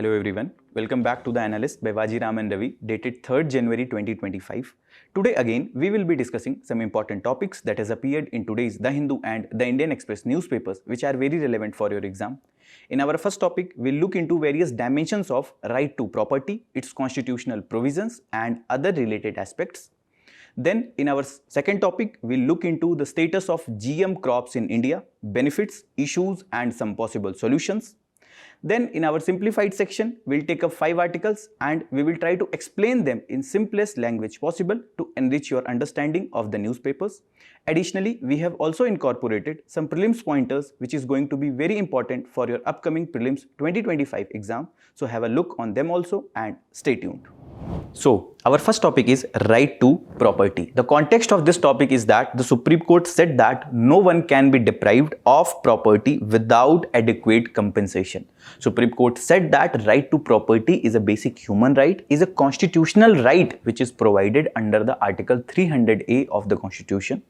Hello everyone, welcome back to the Analyst by Vajiram and Ravi, dated 3rd January 2025. Today again, we will be discussing some important topics that has appeared in today's The Hindu and The Indian Express newspapers, which are very relevant for your exam. In our first topic, we'll look into various dimensions of right to property, its constitutional provisions and other related aspects. Then in our second topic, we'll look into the status of GM crops in India, benefits, issues and some possible solutions. Then in our simplified section, we'll take up 5 articles and we will try to explain them in simplest language possible to enrich your understanding of the newspapers. Additionally, we have also incorporated some prelims pointers which is going to be very important for your upcoming prelims 2025 exam. So have a look on them also and stay tuned. So, our first topic is right to property. The context of this topic is that the Supreme Court said that no one can be deprived of property without adequate compensation. Supreme Court said that right to property is a basic human right, is a constitutional right which is provided under the Article 300A of the Constitution.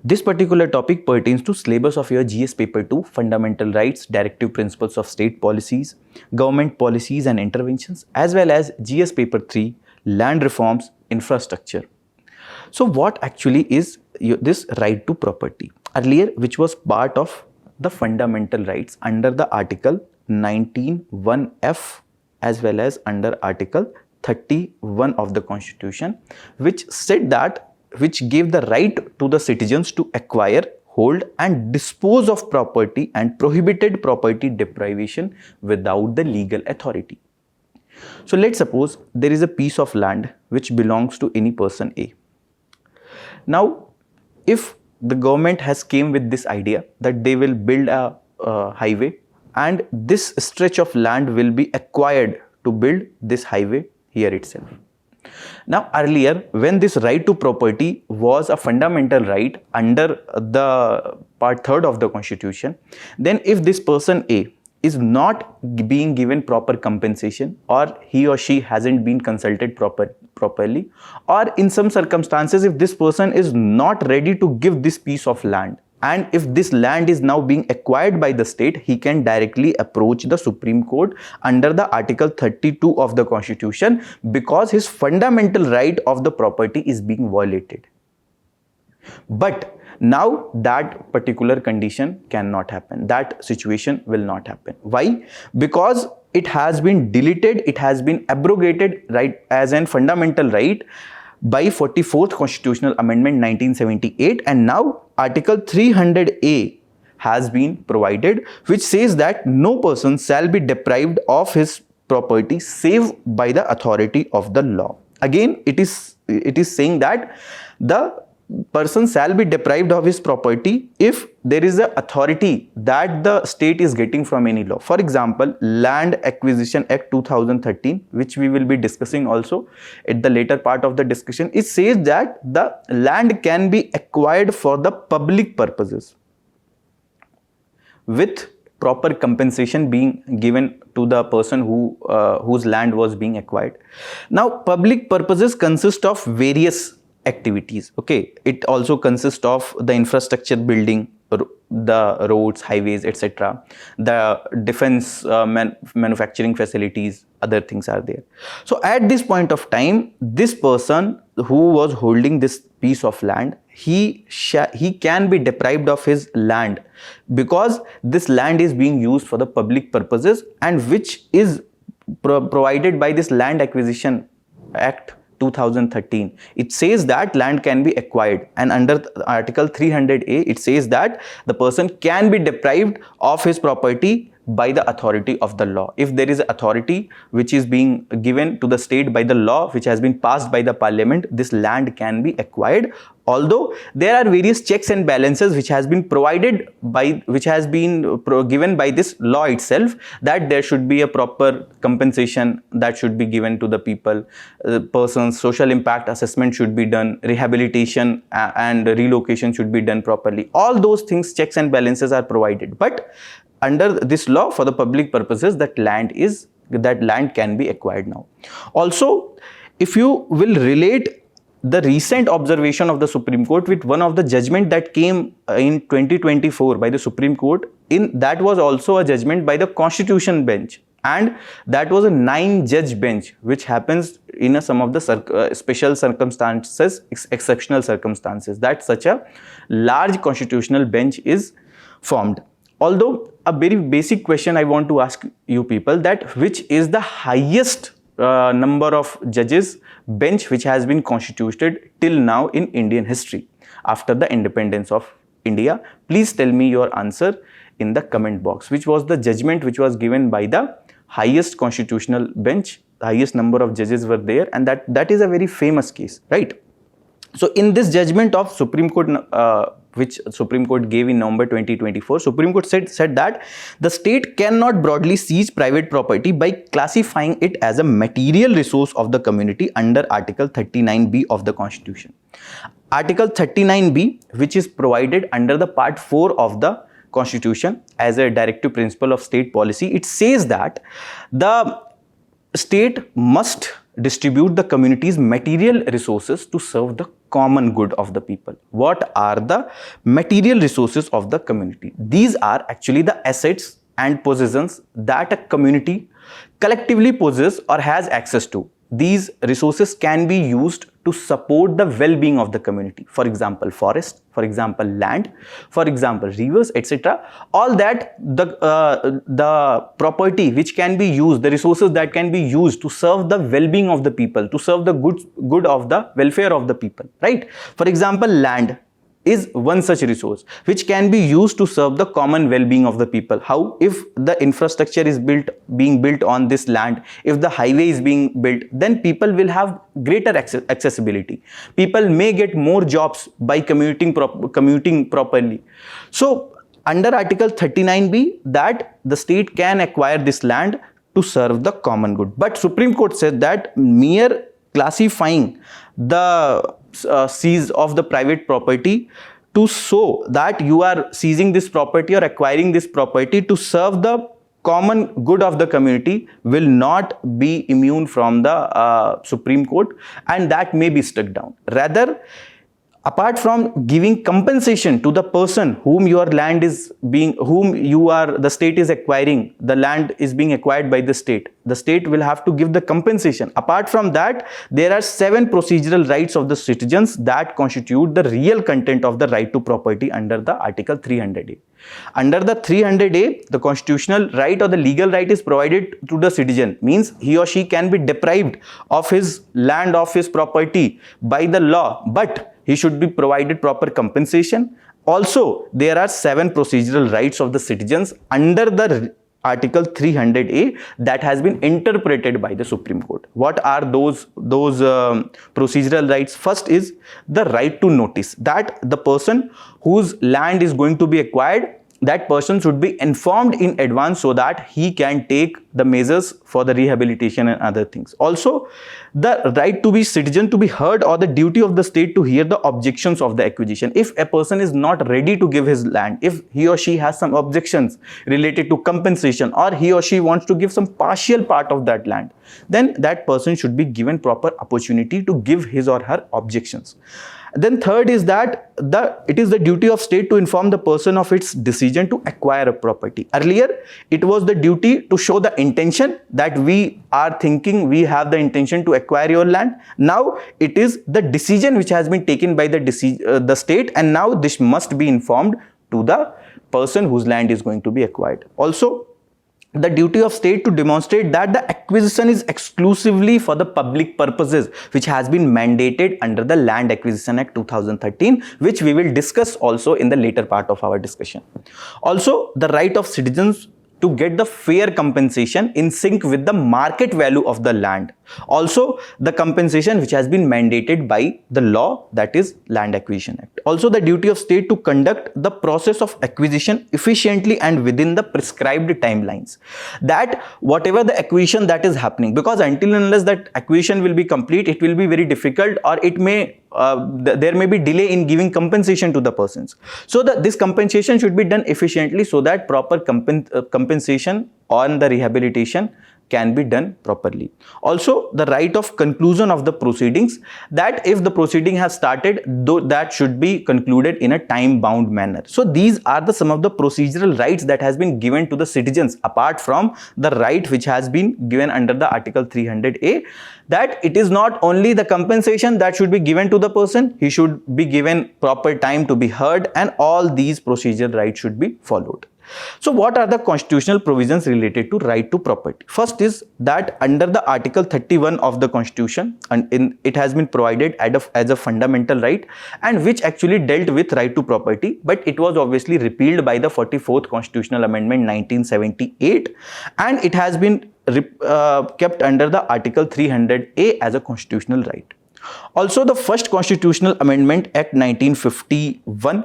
This particular topic pertains to syllabus of your GS paper 2, fundamental rights, directive principles of state policies, government policies and interventions, as well as GS paper 3, land reforms, infrastructure. So what actually is this right to property? Earlier, which was part of the fundamental rights under the Article 19(1)(f) as well as under Article 31 of the Constitution, which said that which gave the right to the citizens to acquire, hold and dispose of property and prohibited property deprivation without the legal authority. So let's suppose there is a piece of land which belongs to any person A. Now, if the government has came with this idea that they will build a highway and this stretch of land will be acquired to build this highway here itself. Now earlier, when this right to property was a fundamental right under the part 3rd of the Constitution, then if this person A is not being given proper compensation or he or she hasn't been consulted properly, or in some circumstances if this person is not ready to give this piece of land, and if this land is now being acquired by the state, he can directly approach the Supreme Court under the Article 32 of the Constitution because his fundamental right of the property is being violated. But now that particular condition cannot happen. That situation will not happen. Why? Because it has been deleted, it has been abrogated right as an fundamental right by 44th Constitutional Amendment 1978, and now Article 300A has been provided, which says that no person shall be deprived of his property save by the authority of the law. Again, it is saying that the person shall be deprived of his property if there is an authority that the state is getting from any law. For example, Land Acquisition Act 2013, which we will be discussing also at the later part of the discussion, it says that the land can be acquired for the public purposes with proper compensation being given to the person whose land was being acquired. Now, public purposes consist of various activities. Okay, it also consists of the infrastructure building, the roads, highways, etc. The defense manufacturing facilities, other things are there. So at this point of time, this person who was holding this piece of land, he can be deprived of his land because this land is being used for the public purposes and which is provided by this Land Acquisition Act 2013. It says that land can be acquired, and under Article 300A it says that the person can be deprived of his property by the authority of the law. If there is authority which is being given to the state by the law which has been passed by the parliament, this land can be acquired. Although there are various checks and balances which has been provided by, which has been given by this law itself, that there should be a proper compensation that should be given to the people, persons, social impact assessment should be done, rehabilitation and relocation should be done properly. All those things, checks and balances are provided. But under this law, for the public purposes, that land can be acquired now. Also, if you will relate the recent observation of the Supreme Court with one of the judgment that came in 2024 by the Supreme Court, that was also a judgment by the Constitution bench, and that was a 9-judge bench, which happens in some of the special circumstances, exceptional circumstances, that such a large constitutional bench is formed. Although a very basic question I want to ask you people, that which is the highest number of judges bench which has been constituted till now in Indian history after the independence of India? Please tell me your answer in the comment box. Which was the judgment which was given by the highest constitutional bench? The highest number of judges were there, and that is a very famous case, right? So in this judgment of Supreme Court, which Supreme Court gave in November 2024, Supreme Court said that the state cannot broadly seize private property by classifying it as a material resource of the community under Article 39B of the Constitution. Article 39B, which is provided under the Part 4 of the Constitution as a directive principle of state policy, it says that the state must distribute the community's material resources to serve the common good of the people. What are the material resources of the community? These are actually the assets and possessions that a community collectively possesses or has access to. These resources can be used to support the well-being of the community. For example, forest, for example, land, for example, rivers, etc. All that the property which can be used, the resources that can be used to serve the well-being of the people, to serve the good of the welfare of the people, right? For example, land is one such resource which can be used to serve the common well-being of the people. How? If the infrastructure is being built on this land, if the highway is being built, then people will have greater accessibility. People may get more jobs by commuting properly. So under Article 39B, that the state can acquire this land to serve the common good. But Supreme Court said that mere classifying the seize of the private property to show that you are seizing this property or acquiring this property to serve the common good of the community will not be immune from the Supreme Court, and that may be struck down. Rather, apart from giving compensation to the person whom your land is being, the state is acquiring, the land is being acquired by the state will have to give the compensation. Apart from that, there are 7 procedural rights of the citizens that constitute the real content of the right to property under the Article 300A. Under the 300A, the constitutional right or the legal right is provided to the citizen, means he or she can be deprived of his land, of his property by the law, but he should be provided proper compensation. Also, there are 7 procedural rights of the citizens under the Article 300A that has been interpreted by the Supreme Court. What are those procedural rights? First is the right to notice, that the person whose land is going to be acquired, that person should be informed in advance so that he can take the measures for the rehabilitation and other things. Also, the right to be citizen to be heard, or the duty of the state to hear the objections of the acquisition. If a person is not ready to give his land, if he or she has some objections related to compensation, or he or she wants to give some partial part of that land, then that person should be given proper opportunity to give his or her objections. Then third is that it is the duty of state to inform the person of its decision to acquire a property. Earlier, it was the duty to show the intention that we are thinking, we have the intention to acquire your land. Now, it is the decision which has been taken by the state, and now this must be informed to the person whose land is going to be acquired. Also, the duty of state to demonstrate that the acquisition is exclusively for the public purposes, which has been mandated under the Land Acquisition Act 2013, which we will discuss also in the later part of our discussion. Also, the right of citizens to get the fair compensation in sync with the market value of the land. Also, the compensation which has been mandated by the law, that is Land Acquisition Act. Also, the duty of state to conduct the process of acquisition efficiently and within the prescribed timelines. That whatever the acquisition that is happening, because until and unless that acquisition will be complete, it will be very difficult, or it may there may be delay in giving compensation to the persons. So this compensation should be done efficiently so that proper compensation on the rehabilitation can be done properly. Also, the right of conclusion of the proceedings, that if the proceeding has started, though that should be concluded in a time bound manner. So these are the some of the procedural rights that has been given to the citizens, apart from the right which has been given under the Article 300A, that it is not only the compensation that should be given to the person, he should be given proper time to be heard, and all these procedural rights should be followed. So what are the constitutional provisions related to right to property? First is that under the Article 31 of the Constitution, and it has been provided as a fundamental right, and which actually dealt with right to property, but it was obviously repealed by the 44th Constitutional Amendment 1978, and it has been kept under the Article 300A as a constitutional right. Also, the first Constitutional Amendment Act 1951,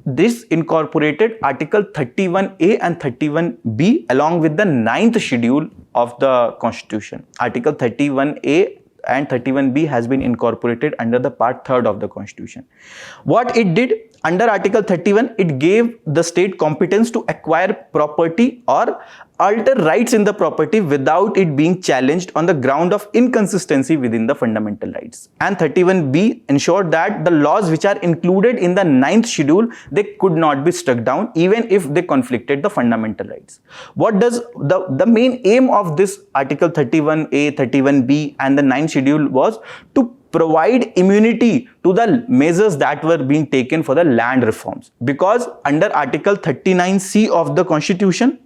this incorporated Article 31A and 31B along with the 9th schedule of the Constitution. Article 31A and 31B has been incorporated under the part 3rd of the Constitution. What it did, under Article 31, it gave the state competence to acquire property or alter rights in the property without it being challenged on the ground of inconsistency within the fundamental rights. And 31B ensured that the laws which are included in the 9th schedule, they could not be struck down even if they conflicted the fundamental rights. What does the main aim of this Article 31A, 31B and the 9th schedule was to provide immunity to the measures that were being taken for the land reforms, because under Article 39C of the Constitution,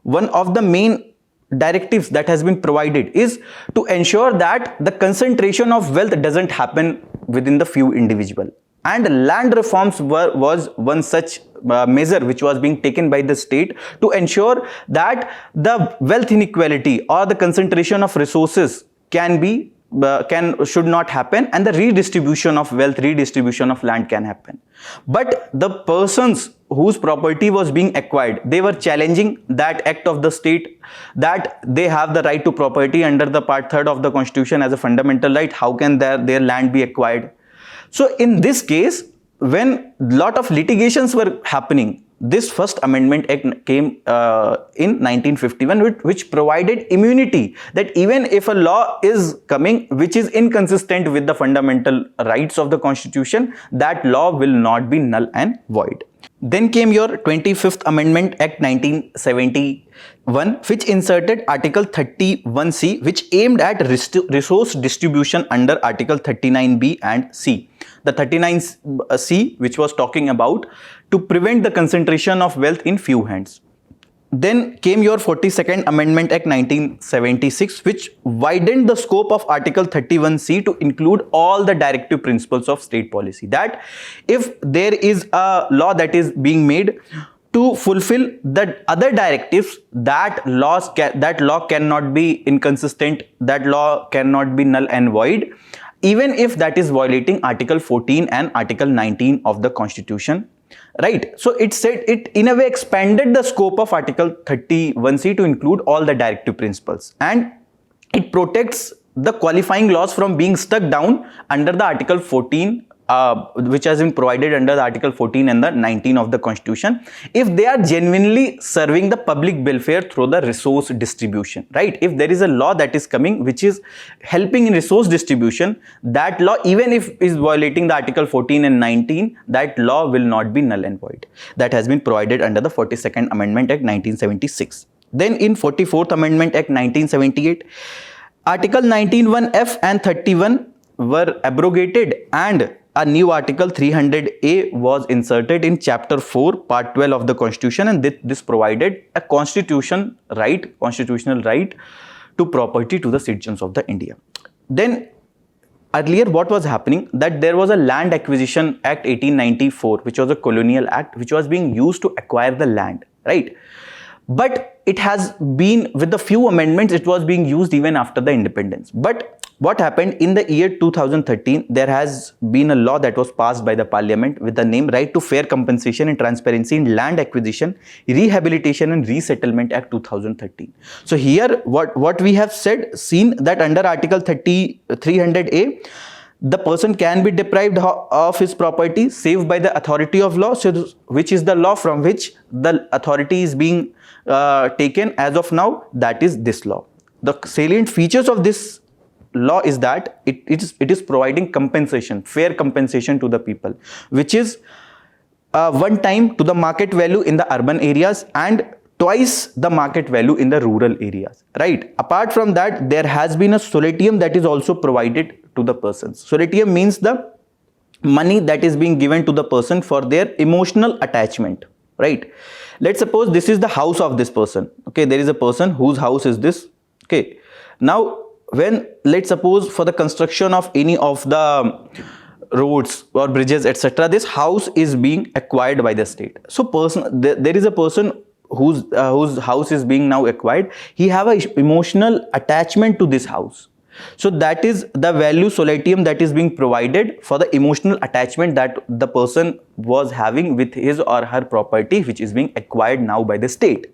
one of the main directives that has been provided is to ensure that the concentration of wealth doesn't happen within the few individuals. And land reforms was one such measure which was being taken by the state to ensure that the wealth inequality or the concentration of resources should not happen, and the redistribution of wealth, redistribution of land can happen. But the persons whose property was being acquired, they were challenging that act of the state, that they have the right to property under the part 3rd of the Constitution as a fundamental right. How can their land be acquired? So in this case, when lot of litigations were happening, this First Amendment Act came in 1951, which provided immunity, that even if a law is coming which is inconsistent with the fundamental rights of the Constitution, that law will not be null and void. Then came your 25th Amendment Act 1971, which inserted Article 31C, which aimed at resource distribution under Article 39B and C. The 39C, which was talking about to prevent the concentration of wealth in few hands. Then came your 42nd Amendment Act 1976, which widened the scope of Article 31C to include all the directive principles of state policy. That if there is a law that is being made to fulfill the other directives, that law cannot be inconsistent, that law cannot be null and void, even if that is violating Article 14 and Article 19 of the Constitution. Right. So it said, it in a way expanded the scope of Article 31C to include all the directive principles, and it protects the qualifying laws from being struck down under the Article 14, which has been provided under the Article 14 and the 19 of the Constitution, if they are genuinely serving the public welfare through the resource distribution. Right. If there is a law that is coming which is helping in resource distribution, that law, even if is violating the Article 14 and 19, that law will not be null and void. That has been provided under the 42nd Amendment Act 1976. Then in 44th Amendment Act 1978, Article 19(1)(f) and 31 were abrogated, and a new Article 300A was inserted in Chapter 4, Part 12 of the Constitution, and this provided a constitutional right to property to the citizens of the India. Then earlier what was happening, that there was a Land Acquisition Act 1894, which was a colonial act which was being used to acquire the land, right? But it has been, with the few amendments, it was being used even after the independence. But what happened in the year 2013, there has been a law that was passed by the parliament with the name Right to Fair Compensation and Transparency in Land Acquisition, Rehabilitation and Resettlement Act 2013. So here what we have seen that under Article 300A, the person can be deprived of his property save by the authority of law, so which is the law from which the authority is being taken as of now, that is this law. The salient features of this law is that it is providing compensation, fair compensation to the people, which is one time to the market value in the urban areas and twice the market value in the rural areas, right? Apart from that, there has been a solatium that is also provided to the persons. Solatium means the money that is being given to the person for their emotional attachment, right? Let's suppose this is the house of this person. Okay, there is a person whose house is this. Okay, now when, let's suppose, for the construction of any of the roads or bridges, etc., this house is being acquired by the state. So there is a person whose house is being now acquired. He have a emotional attachment to this house. So that is the value solatium that is being provided for the emotional attachment that the person was having with his or her property, which is being acquired now by the state,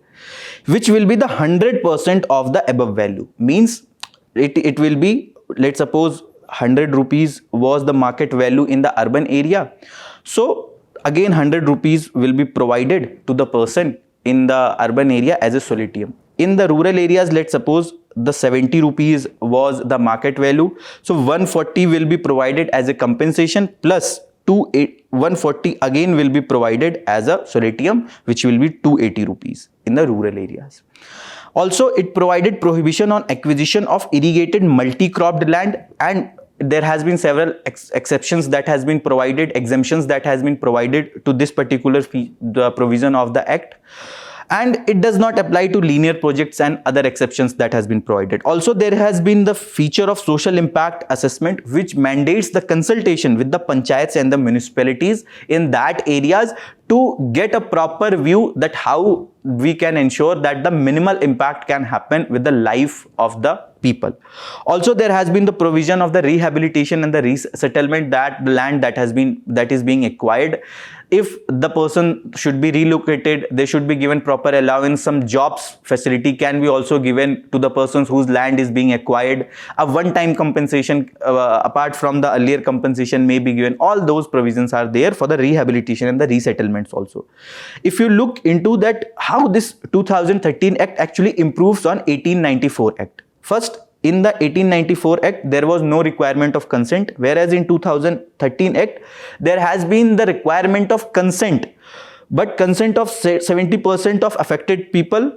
which will be the 100% of the above value. Means it will be, let's suppose 100 rupees was the market value in the urban area. So again 100 rupees will be provided to the person in the urban area as a solatium. In the rural areas, let's suppose the 70 rupees was the market value. So 140 will be provided as a compensation, plus 140 again will be provided as a solatium, which will be 280 rupees in the rural areas. Also, it provided prohibition on acquisition of irrigated multi-cropped land, and there has been several exceptions that has been provided, exemptions that has been provided to this particular the provision of the act. And it does not apply to linear projects and other exceptions that has been provided. Also, there has been the feature of social impact assessment, which mandates the consultation with the panchayats and the municipalities in that areas to get a proper view that how we can ensure that the minimal impact can happen with the life of the people. Also, there has been the provision of the rehabilitation and the resettlement, that the land that is being acquired, if the person should be relocated, they should be given proper allowance. Some jobs facility can be also given to the persons whose land is being acquired. A one-time compensation apart from the earlier compensation may be given. All those provisions are there for the rehabilitation and the resettlements also. If you look into that, how this 2013 Act actually improves on 1894 Act. First, in the 1894 Act, there was no requirement of consent, whereas in 2013 Act, there has been the requirement of consent, but consent of 70% of affected people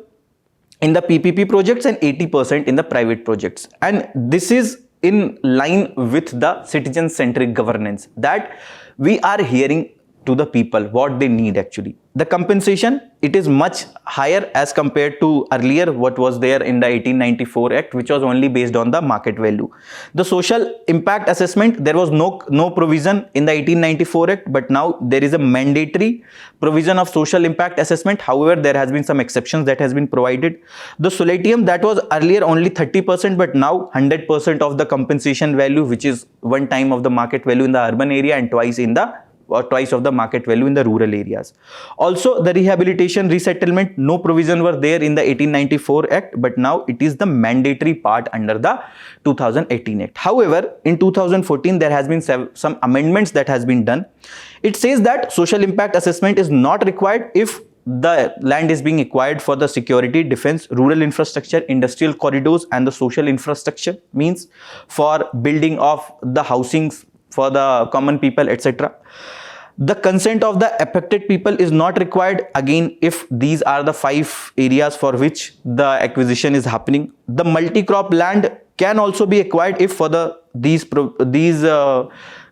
in the PPP projects and 80% in the private projects. And this is in line with the citizen-centric governance, that we are hearing to the people what they need actually. The compensation, it is much higher as compared to earlier what was there in the 1894 Act, which was only based on the market value. The social impact assessment, there was no provision in the 1894 Act, but now there is a mandatory provision of social impact assessment. However, there has been some exceptions that has been provided. The solatium, that was earlier only 30%, but now 100% of the compensation value, which is one time of the market value in the urban area and twice of the market value in the rural areas. Also, the rehabilitation resettlement, no provision were there in the 1894 Act, but now it is the mandatory part under the 2018 Act. However, in 2014 there has been some amendments that has been done. It says that social impact assessment is not required if the land is being acquired for the security, defense, rural infrastructure, industrial corridors and the social infrastructure, means for building of the housings for the common people, etc. The consent of the affected people is not required, again, if these are the 5 areas for which the acquisition is happening. The multi-crop land can also be acquired if for these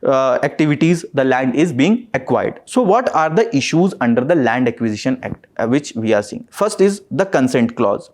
activities the land is being acquired. So what are the issues under the Land Acquisition Act which we are seeing? First is the consent clause,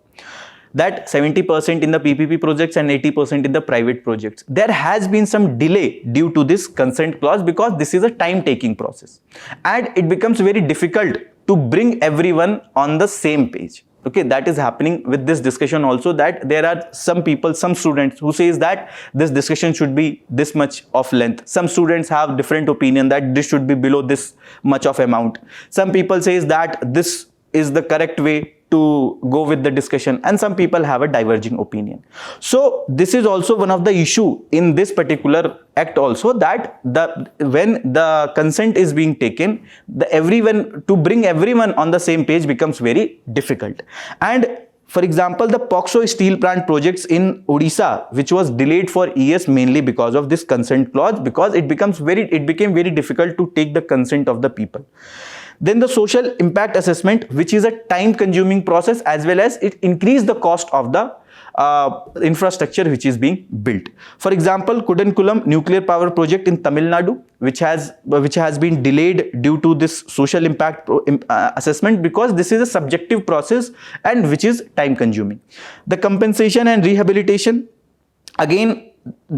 that 70% in the PPP projects and 80% in the private projects. There has been some delay due to this consent clause because this is a time-taking process and it becomes very difficult to bring everyone on the same page. Okay, that is happening with this discussion also, that there are some people, some students who says that this discussion should be this much of length. Some students have different opinion that this should be below this much of amount. Some people says that this is the correct way to go with the discussion, and some people have a diverging opinion. So this is also one of the issue in this particular act also, that when the consent is being taken, to bring everyone on the same page becomes very difficult. And for example, the POXO steel plant projects in Odisha, which was delayed for years mainly because of this consent clause, because it became very difficult to take the consent of the people. Then the social impact assessment, which is a time consuming process, as well as it increased the cost of the infrastructure which is being built. For example, Kudankulam nuclear power project in Tamil Nadu, which has been delayed due to this social impact assessment, because this is a subjective process and which is time consuming. The compensation and rehabilitation, again,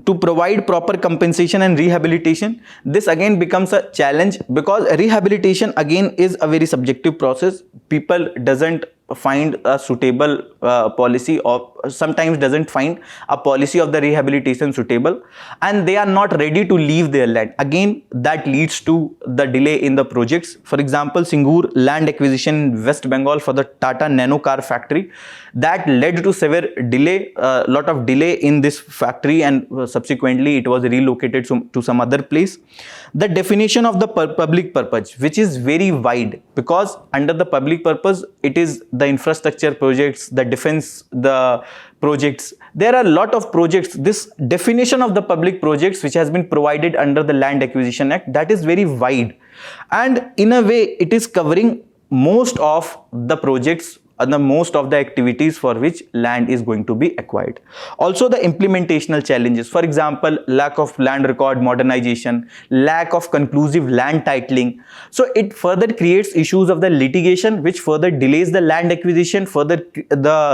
to provide proper compensation and rehabilitation, this again becomes a challenge, because rehabilitation again is a very subjective process. People doesn't find a suitable policy, or sometimes doesn't find a policy of the rehabilitation suitable, and they are not ready to leave their land. Again, that leads to the delay in the projects. For example, Singur land acquisition in West Bengal for the Tata Nano car factory, that led to severe delay, lot of delay in this factory, and subsequently it was relocated to some other place. The definition of the public purpose, which is very wide, because under the public purpose it is the infrastructure projects, the defense, the projects. There are a lot of projects. This definition of the public projects which has been provided under the Land Acquisition Act, that is very wide, and in a way it is covering most of the projects and the most of the activities for which land is going to be acquired. Also the implementational challenges, for example, lack of land record modernization, lack of conclusive land titling. So it further creates issues of the litigation, which further delays the land acquisition, further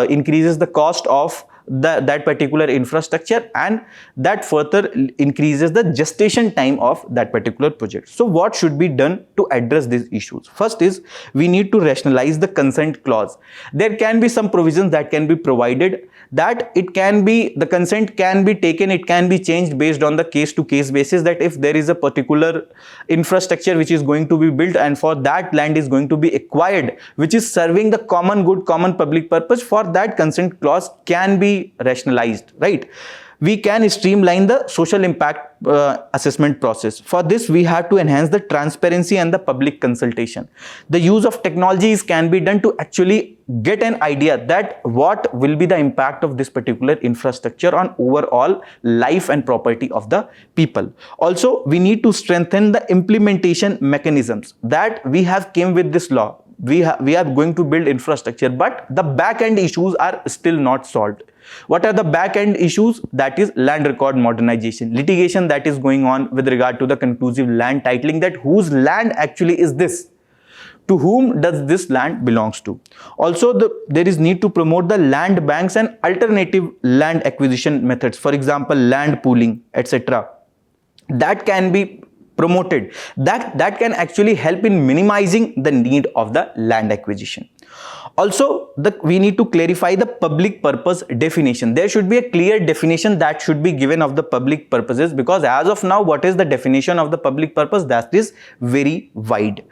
increases the cost of that particular infrastructure, and that further increases the gestation time of that particular project. So what should be done to address these issues? First is, we need to rationalize the consent clause. There can be some provisions that can be provided, that it can be, the consent can be taken, it can be changed based on the case to case basis, that if there is a particular infrastructure which is going to be built, and for that land is going to be acquired, which is serving the common good, common public purpose, for that consent clause can be rationalized, right? We can streamline the social impact assessment process. For this, we have to enhance the transparency and the public consultation. The use of technologies can be done to actually get an idea that what will be the impact of this particular infrastructure on overall life and property of the people. Also, we need to strengthen the implementation mechanisms, that we have came with this law. We are going to build infrastructure, but the back-end issues are still not solved. What are the back-end issues? That is land record modernization, litigation that is going on with regard to the conclusive land titling, that whose land actually is this? To whom does this land belongs to? Also, there is need to promote the land banks and alternative land acquisition methods, for example, land pooling, etc. That can be promoted, that can actually help in minimizing the need of the land acquisition. Also, we need to clarify the public purpose definition. There should be a clear definition that should be given of the public purposes, because as of now, what is the definition of the public purpose? That is very wide.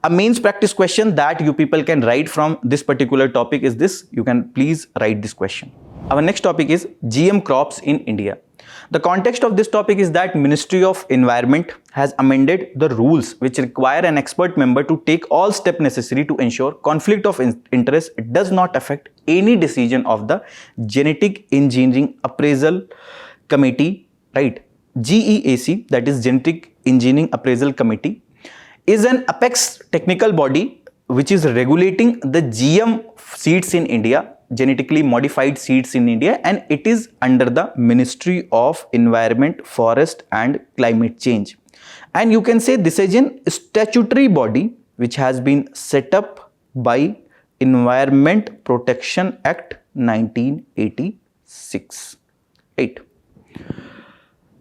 A mains practice question that you people can write from this particular topic is this. You can please write this question. Our next topic is GM crops in India. The context of this topic is that Ministry of Environment has amended the rules which require an expert member to take all steps necessary to ensure conflict of interest does not affect any decision of the Genetic Engineering Appraisal Committee, right? GEAC, that is Genetic Engineering Appraisal Committee, is an apex technical body which is regulating the GM seeds in India, genetically modified seeds in India, and it is under the Ministry of Environment, Forest and Climate Change. And you can say this is a statutory body which has been set up by Environment Protection Act 1986. Right.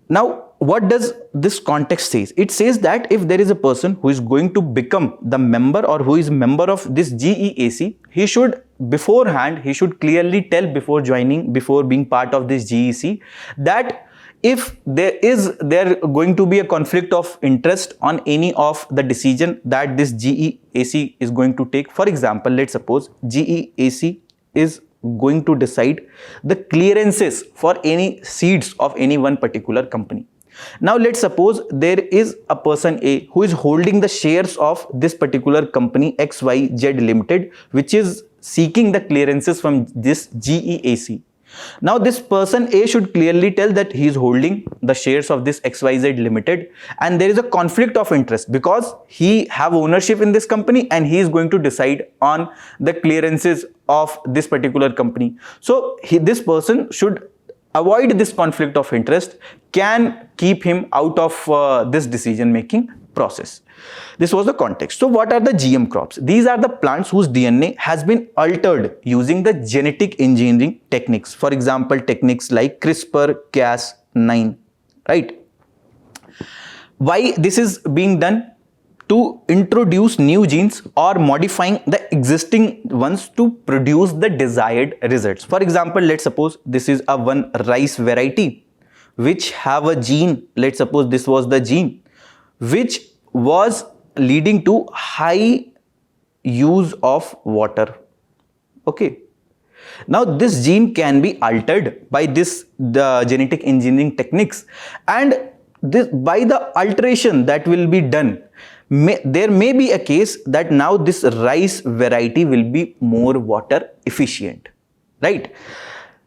Now, what does this context say? It says that if there is a person who is going to become the member or who is member of this GEAC, he should beforehand, he should clearly tell before joining, before being part of this GEC, that if there going to be a conflict of interest on any of the decision that this GEAC is going to take. For example, let's suppose GEAC is going to decide the clearances for any seeds of any one particular company. Now let's suppose there is a person A who is holding the shares of this particular company XYZ Limited, which is seeking the clearances from this GEAC. Now this person A should clearly tell that he is holding the shares of this XYZ Limited, and there is a conflict of interest because he have ownership in this company and he is going to decide on the clearances of this particular company. So this person should avoid this conflict of interest, can keep him out of this decision making process. This was the context. So what are the GM crops? These are the plants whose DNA has been altered using the genetic engineering techniques. For example, techniques like CRISPR-Cas9, right? Why this is being done? To introduce new genes or modifying the existing ones to produce the desired results. For example, let's suppose this is a one rice variety which have a gene. Let's suppose this was the gene which was leading to high use of water. Okay. Now this gene can be altered by the genetic engineering techniques, and this by the alteration that will be done, there may be a case that now this rice variety will be more water efficient, right?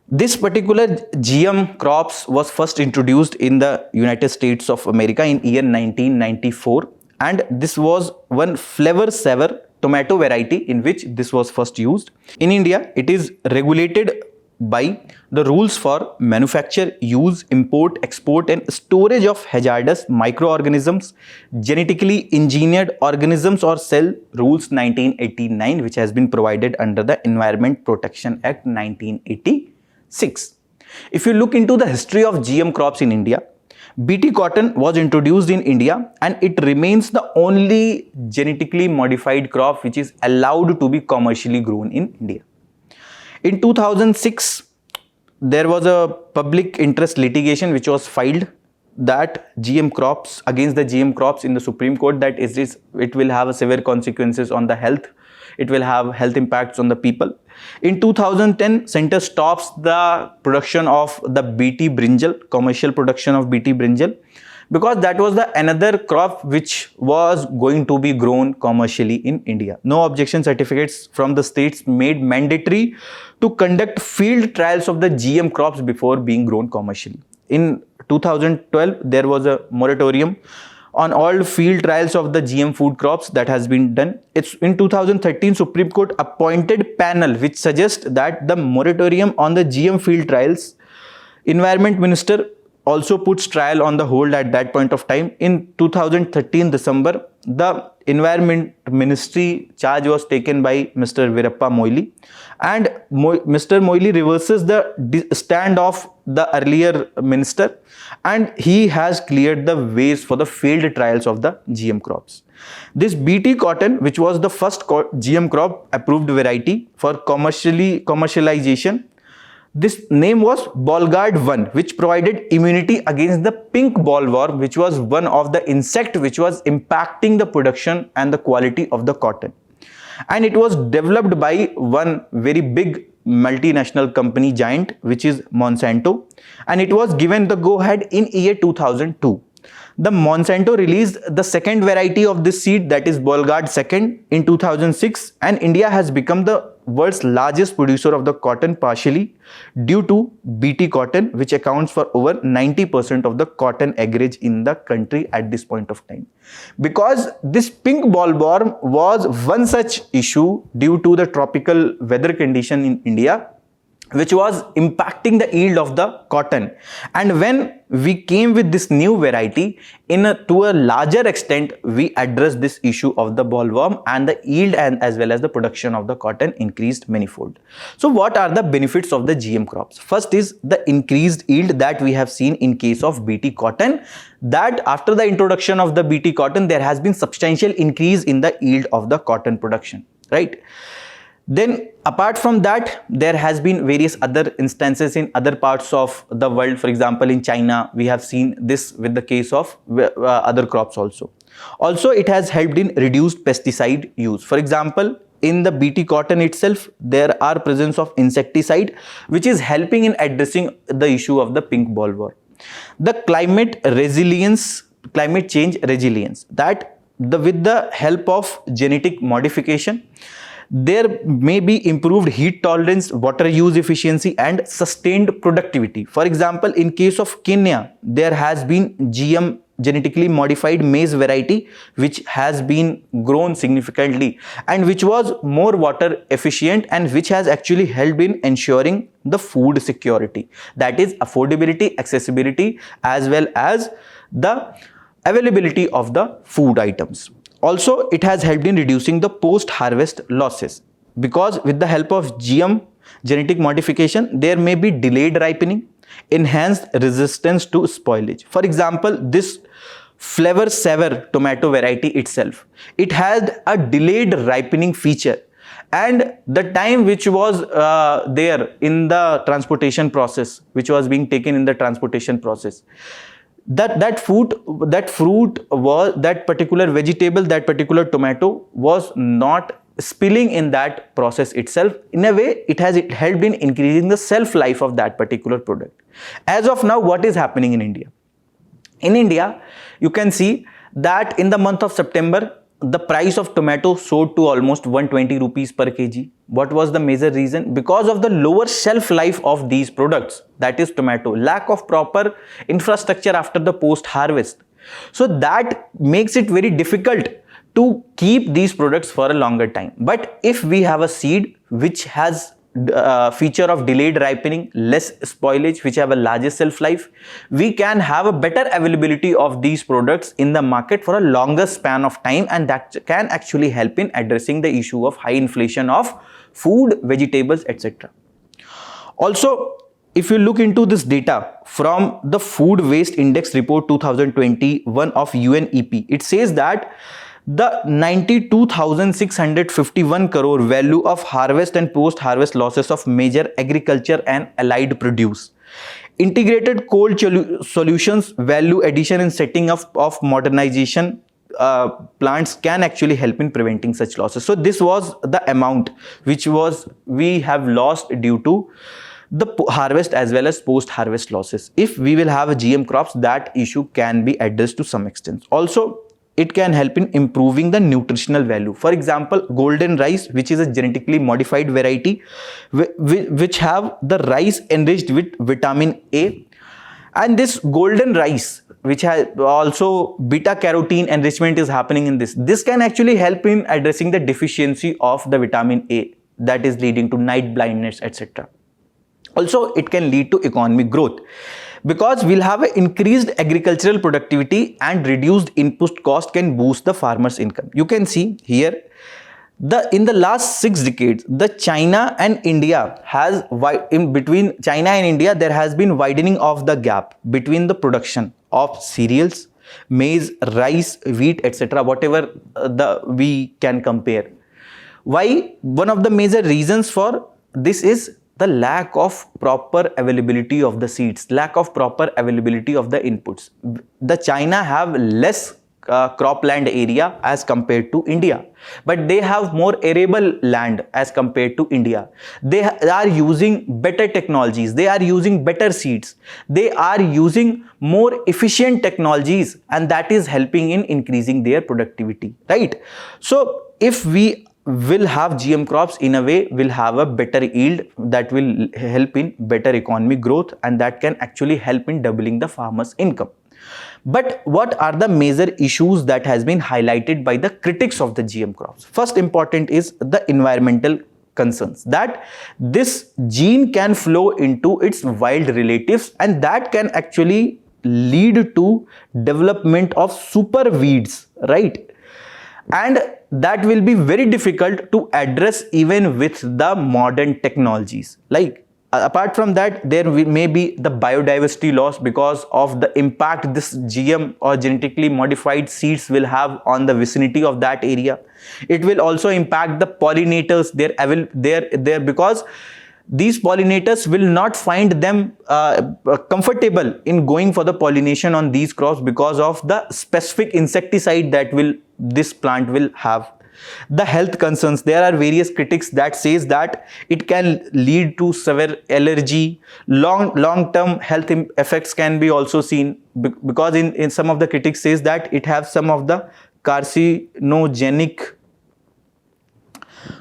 This particular GM crops was first introduced in the United States of America in year 1994, and this was one flavor saver tomato variety in which this was first used. In India, it is regulated by the rules for manufacture, use, import, export and storage of hazardous microorganisms, genetically engineered organisms or cell rules 1989, which has been provided under the Environment Protection Act 1986. If you look into the history of GM crops in India, BT cotton was introduced in India and it remains the only genetically modified crop which is allowed to be commercially grown in India. In 2006, there was a public interest litigation which was filed that GM crops against the GM crops in the Supreme Court, that it will have severe consequences on the health. It will have health impacts on the people. In 2010, Center stops the production of the BT brinjal, commercial production of BT brinjal, because that was another crop which was going to be grown commercially in India. No objection certificates from the states made mandatory to conduct field trials of the GM crops before being grown commercially. In 2012, there was a moratorium on all field trials of the GM food crops that has been done. It's in 2013, Supreme Court appointed panel which suggests that the moratorium on the GM field trials, Environment Minister also puts trial on the hold at that point of time. In 2013 December, the Environment Ministry charge was taken by Mr. Veerappa Moily, and Mr. Moily reverses the stand of the earlier minister, and he has cleared the ways for the field trials of the GM crops. This BT cotton, which was the first GM crop approved variety for commercialization, this name was Bolgard 1, which provided immunity against the pink bollworm, which was one of the insect which was impacting the production and the quality of the cotton. And it was developed by one very big multinational company giant, which is Monsanto, and it was given the go-ahead in year 2002. The Monsanto released the second variety of this seed, that is Bolgard 2nd, in 2006, and India has become the world's largest producer of the cotton partially due to BT cotton, which accounts for over 90% of the cotton acreage in the country at this point of time. Because this pink bollworm was one such issue due to the tropical weather condition in India, which was impacting the yield of the cotton. And when we came with this new variety, to a larger extent, we addressed this issue of the bollworm, and the yield and as well as the production of the cotton increased manifold. So what are the benefits of the GM crops? First is the increased yield that we have seen in case of BT cotton, that after the introduction of the BT cotton, there has been substantial increase in the yield of the cotton production, right? Then apart from that, there has been various other instances in other parts of the world. For example, in China, we have seen this with the case of other crops also. Also, it has helped in reduced pesticide use. For example, in the BT cotton itself, there are presence of insecticide, which is helping in addressing the issue of the pink bollworm. The climate change resilience, that with the help of genetic modification, there may be improved heat tolerance, water use efficiency, and sustained productivity. For example, in case of Kenya, there has been GM, genetically modified maize variety, which has been grown significantly and which was more water efficient, and which has actually helped in ensuring the food security, that is affordability, accessibility, as well as the availability of the food items. Also, it has helped in reducing the post-harvest losses, because with the help of GM, genetic modification, there may be delayed ripening, enhanced resistance to spoilage. For example, this flavor saver tomato variety itself, it had a delayed ripening feature, and the time which was there in the transportation process, which was being taken in the transportation process, that particular vegetable, that particular tomato was not spilling in that process itself. In a way, it helped in increasing the shelf life of that particular product. As of now, what is happening in India? In India, you can see that in the month of September, the price of tomato soared to almost 120 rupees per kg. What was the major reason? Because of the lower shelf life of these products, that is tomato, lack of proper infrastructure after the post harvest. So that makes it very difficult to keep these products for a longer time. But if we have a seed which has feature of delayed ripening, less spoilage, which have a larger shelf life, we can have a better availability of these products in the market for a longer span of time, and that can actually help in addressing the issue of high inflation of food, vegetables, etc. Also, if you look into this data from the Food Waste Index Report 2021 of UNEP, it says that the 92,651 crore value of harvest and post-harvest losses of major agriculture and allied produce. Integrated cold solutions value addition and setting up of modernization plants can actually help in preventing such losses. So this was the amount which we have lost due to the harvest as well as post-harvest losses. If we will have a GM crops, that issue can be addressed to some extent. Also, it can help in improving the nutritional value. For example, golden rice, which is a genetically modified variety, which have the rice enriched with vitamin A, and this golden rice, which has also beta carotene enrichment is happening in this can actually help in addressing the deficiency of the vitamin A, that is leading to night blindness, etc. Also, it can lead to economic growth, because we'll have an increased agricultural productivity and reduced input cost can boost the farmer's income. You can see here, in the last 6 decades, the China and India has, between China and India, there has been widening of the gap between the production of cereals, maize, rice, wheat, etc., whatever we can compare. Why? One of the major reasons for this is the lack of proper availability of the seeds, lack of proper availability of the inputs. The China have less cropland area as compared to India, but they have more arable land as compared to India. They are using better technologies, they are using better seeds, they are using more efficient technologies, and that is helping in increasing their productivity, right? So if we will have GM crops, in a way will have a better yield, that will help in better economic growth, and that can actually help in doubling the farmer's income. But what are the major issues that has been highlighted by the critics of the GM crops? First important is the environmental concerns, that this gene can flow into its wild relatives, and that can actually lead to development of super weeds, right? And that will be very difficult to address even with the modern technologies. Like apart from that, there may be the biodiversity loss because of the impact this GM or genetically modified seeds will have on the vicinity of that area. It will also impact the pollinators there because these pollinators will not find them comfortable in going for the pollination on these crops because of the specific insecticide that this plant will have. The health concerns, there are various critics that says that it can lead to severe allergy. Long-term health effects can be also seen because in some of the critics says that it has some of the carcinogenic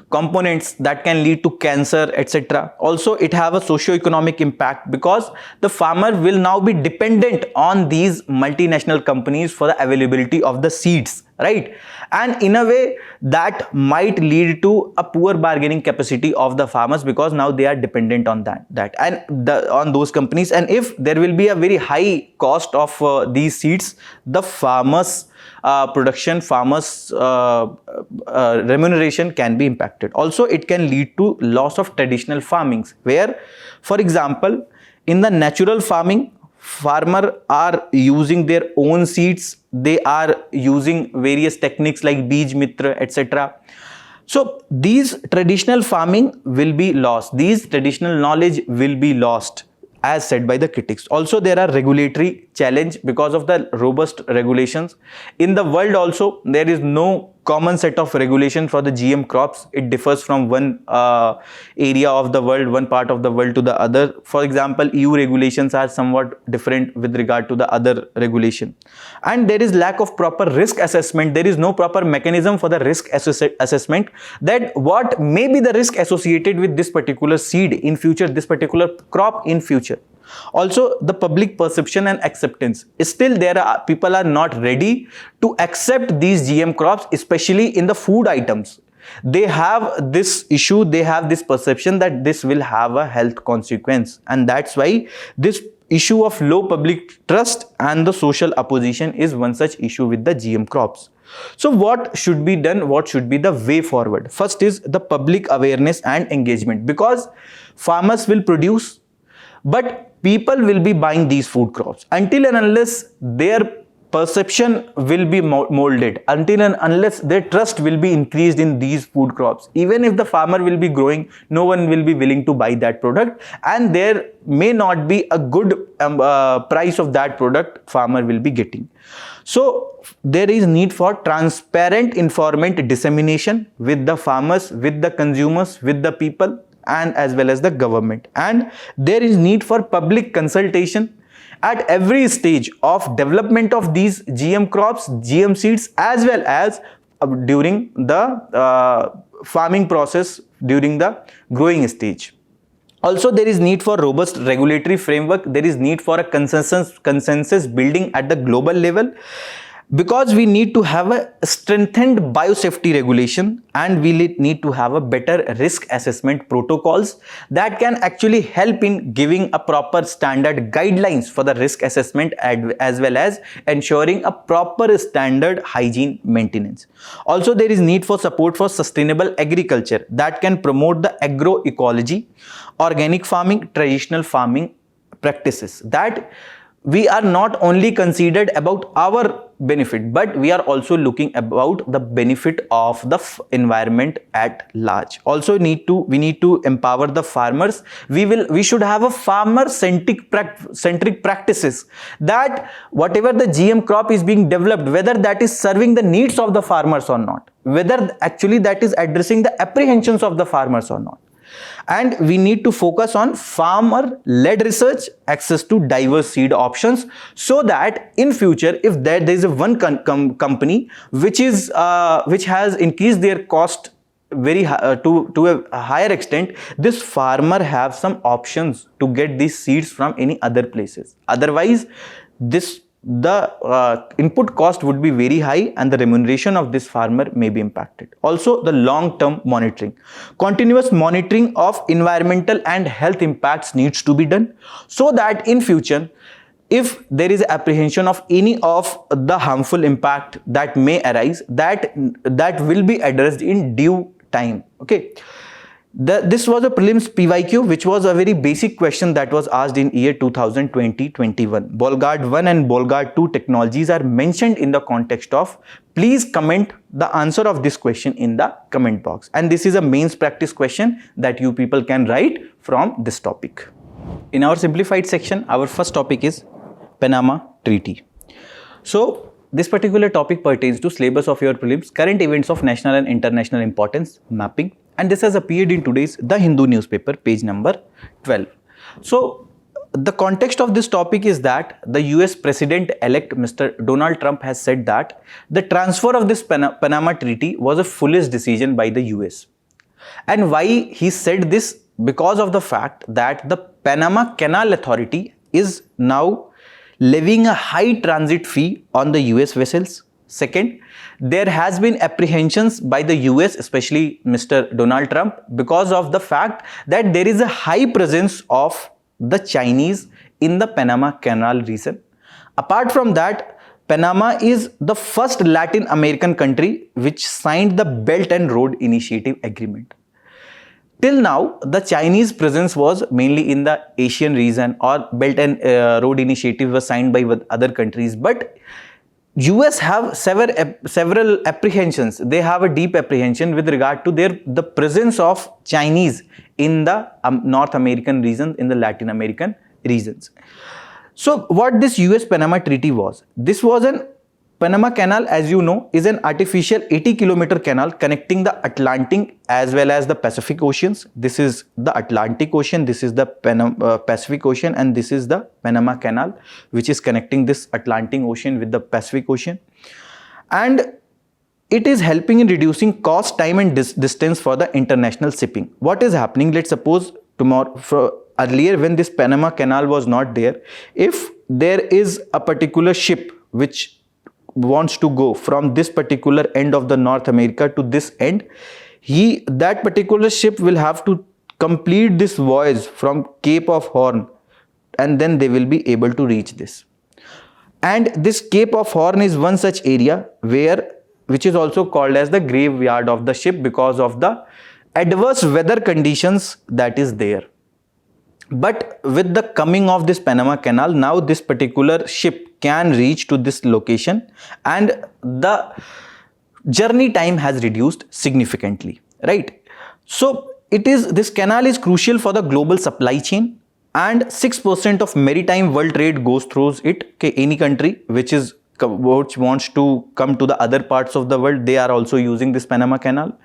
components that can lead to cancer, etc. Also, it have a socio-economic impact because the farmer will now be dependent on these multinational companies for the availability of the seeds, right? And in a way that might lead to a poor bargaining capacity of the farmers because now they are dependent on on those companies. And if there will be a very high cost of these seeds, the farmers remuneration can be impacted. Also, it can lead to loss of traditional farmings where, for example, in the natural farming, farmers are using their own seeds. They are using various techniques like Bij Mitra, etc. So these traditional farming will be lost. These traditional knowledge will be lost, as said by the critics. Also, there are regulatory challenge because of the robust regulations. In the world also, there is no common set of regulation for the GM crops. It differs from one area of the world, one part of the world to the other. For example, EU regulations are somewhat different with regard to the other regulation. And there is lack of proper risk assessment. There is no proper mechanism for the risk assessment, that what may be the risk associated with this particular seed in future, this particular crop in future. Also, the public perception and acceptance. Still, people are not ready to accept these GM crops, especially in the food items. They have this issue, they have this perception that this will have a health consequence, and that's why this issue of low public trust and the social opposition is one such issue with the GM crops. So what should be done? What should be the way forward? First is the public awareness and engagement, because farmers will produce, but people will be buying these food crops. Until and unless their perception will be molded, until and unless their trust will be increased in these food crops, even if the farmer will be growing, no one will be willing to buy that product, and there may not be a good price of that product farmer will be getting. So there is need for transparent information dissemination with the farmers, with the consumers, with the people, and as well as the government. And there is need for public consultation at every stage of development of these GM crops, GM seeds, as well as during the farming process, during the growing stage. Also, there is need for robust regulatory framework. There is need for a consensus building at the global level, because we need to have a strengthened biosafety regulation, and we need to have a better risk assessment protocols that can actually help in giving a proper standard guidelines for the risk assessment, as well as ensuring a proper standard hygiene maintenance. Also, there is need for support for sustainable agriculture that can promote the agroecology, organic farming, traditional farming practices, that we are not only considered about our benefit, but we are also looking about the benefit of the environment at large. Also, we need to empower the farmers. We should have a farmer centric practices, that whatever the GM crop is being developed, whether that is serving the needs of the farmers or not, whether actually that is addressing the apprehensions of the farmers or not. And we need to focus on farmer-led research, access to diverse seed options, so that in future, if there is a one company which has increased their cost very to a higher extent, this farmer have some options to get these seeds from any other places. Otherwise, the input cost would be very high, and the remuneration of this farmer may be impacted. Also, the long-term monitoring. Continuous monitoring of environmental and health impacts needs to be done, so that in future, if there is apprehension of any of the harmful impact that may arise, that will be addressed in due time. Okay. This was a prelims PYQ, which was a very basic question that was asked in year 2020-21. Bolgard 1 and Bolgard 2 technologies are mentioned in the context of. Please comment the answer of this question in the comment box. And this is a mains practice question that you people can write from this topic. In our simplified section, our first topic is Panama Treaty. So this particular topic pertains to syllabus of your prelims, current events of national and international importance, mapping, and this has appeared in today's The Hindu newspaper, page number 12. So the context of this topic is that the US President-elect Mr. Donald Trump has said that the transfer of this Panama Treaty was a foolish decision by the US. And why he said this? Because of the fact that the Panama Canal Authority is now levying a high transit fee on the US vessels. Second, there has been apprehensions by the US, especially Mr. Donald Trump, because of the fact that there is a high presence of the Chinese in the Panama Canal region. Apart from that, Panama is the first Latin American country which signed the Belt and Road Initiative Agreement. Till now, the Chinese presence was mainly in the Asian region, or Belt and Road Initiative was signed by other countries. But US have several apprehensions. They have a deep apprehension with regard to the presence of Chinese in the North American region, in the Latin American regions. So what this US Panama Treaty was? This was an Panama Canal, as you know, is an artificial 80-kilometer canal connecting the Atlantic as well as the Pacific Oceans. This is the Atlantic Ocean, this is the Pacific Ocean, and this is the Panama Canal, which is connecting this Atlantic Ocean with the Pacific Ocean. And it is helping in reducing cost, time and distance for the international shipping. What is happening? Let's suppose earlier when this Panama Canal was not there, if there is a particular ship which wants to go from this particular end of the North America to this end, that particular ship will have to complete this voyage from Cape of Horn, and then they will be able to reach this. And this Cape of Horn is one such area which is also called as the graveyard of the ship because of the adverse weather conditions that is there. But with the coming of this Panama Canal, now this particular ship can reach to this location and the journey time has reduced significantly, right? So this canal is crucial for the global supply chain, and 6% of maritime world trade goes through it. Okay, any country which wants to come to the other parts of the world, they are also using this Panama Canal.